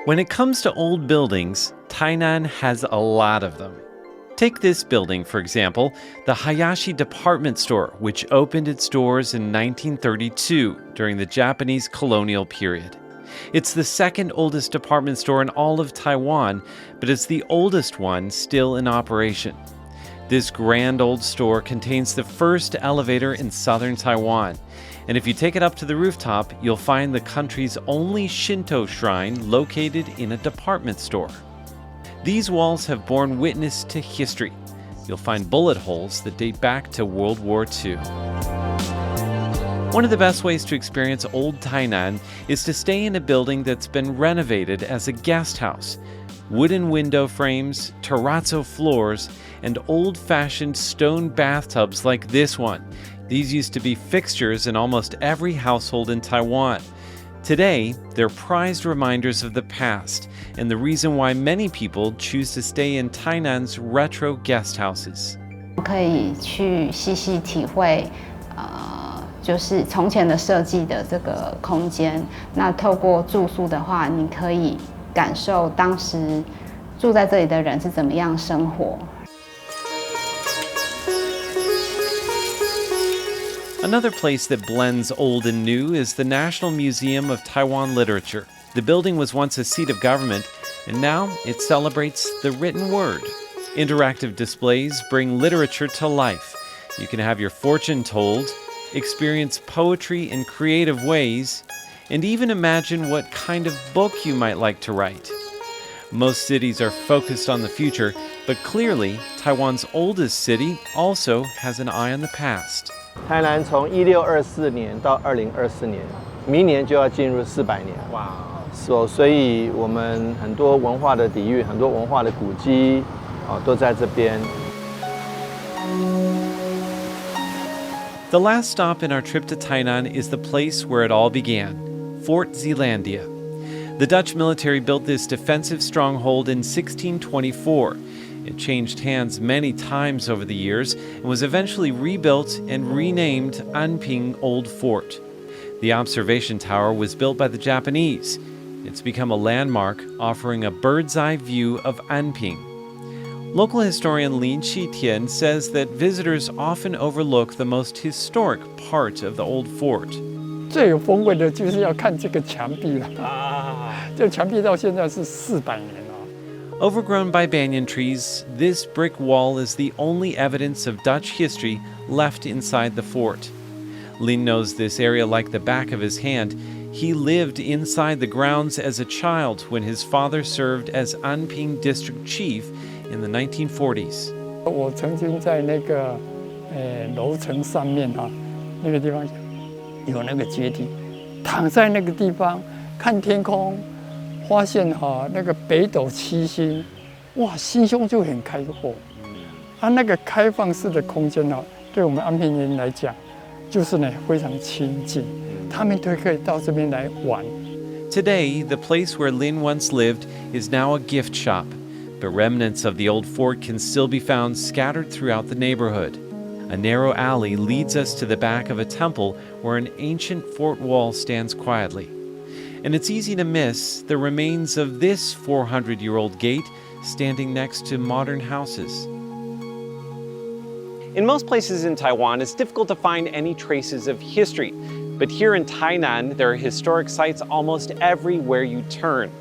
When it comes to old buildings, Tainan has a lot of them. Take this building, for example, the Hayashi department store, which opened its doors in 1932 during the Japanese colonial period. It's the second oldest department store in all of Taiwan, but it's the oldest one still in operation. This grand old store contains the first elevator in southern Taiwan. And if you take it up to the rooftop, you'll find the country's only Shinto shrine located in a department store. These walls have borne witness to history. You'll find bullet holes that date back to World War II. One of the best ways to experience old Tainan is to stay in a building that's been renovated as a guest house. Wooden window frames, terrazzo floors, and old-fashioned stone bathtubs like this one. These used to be fixtures in almost every household in Taiwan. Today, they're prized reminders of the past and the reason why many people choose to stay in Tainan's retro guest houses. 可以去细细体会，就是从前的设计的这个空间。那透过住宿的话，你可以感受当时住在这里的人是怎么样生活。Another place that blends old and new is the National Museum of Taiwan Literature. The building was once a seat of government, and now it celebrates the written word. Interactive displays bring literature to life. You can have your fortune told, experience poetry in creative ways, and even imagine what kind of book you might like to write. Most cities are focused on the future, but clearly, Taiwan's oldest city also has an eye on the past. 台南从1624年到2024年，明年就要进入400年。哇！所以我们很多文化的底蕴，很多文化的古迹，都在这边。The last stop in our trip to Tainan is the place where it all began, Fort Zeelandia. The Dutch military built this defensive stronghold in 1624. It changed hands many times over the years and was eventually rebuilt and renamed Anping Old Fort. The observation tower was built by the Japanese. It's become a landmark offering a bird's-eye view of Anping. Local historian Lin Hsi-tien says that visitors often overlook the most historic part of the old fort. 最有风味的就是要看这个墙壁了。这墙壁到现在是400年。 Overgrown by banyan trees, this brick wall is the only evidence of Dutch history left inside the fort. Lin knows this area like the back of his hand. He lived inside the grounds as a child when his father served as Anping district chief in the 1940s. 我曾经在那个楼层上面那个地方有那个阶梯，躺在那个地方看天空。 发现那个北斗七星，哇，心胸就很开阔。那个开放式的空间对我们安平人来讲，就是呢非常亲近，他们都可以到这边来玩。Today, the place where Lin once lived is now a gift shop, but remnants of the old fort can still be found scattered throughout the neighborhood. A narrow alley leads us to the back of a temple where an ancient fort wall stands quietly. And it's easy to miss the remains of this 400-year-old gate standing next to modern houses. In most places in Taiwan, it's difficult to find any traces of history. But here in Tainan, there are historic sites almost everywhere you turn.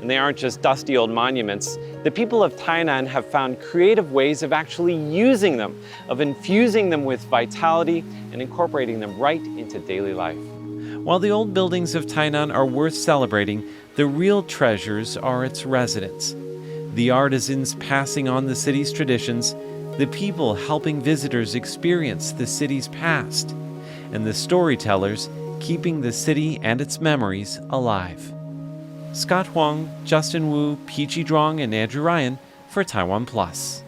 And they aren't just dusty old monuments. The people of Tainan have found creative ways of actually using them, of infusing them with vitality and incorporating them right into daily life. While the old buildings of Tainan are worth celebrating, the real treasures are its residents. The artisans passing on the city's traditions, the people helping visitors experience the city's past, and the storytellers keeping the city and its memories alive. Scott Huang, Justin Wu, Pichi and Andrew Ryan for TaiwanPlus.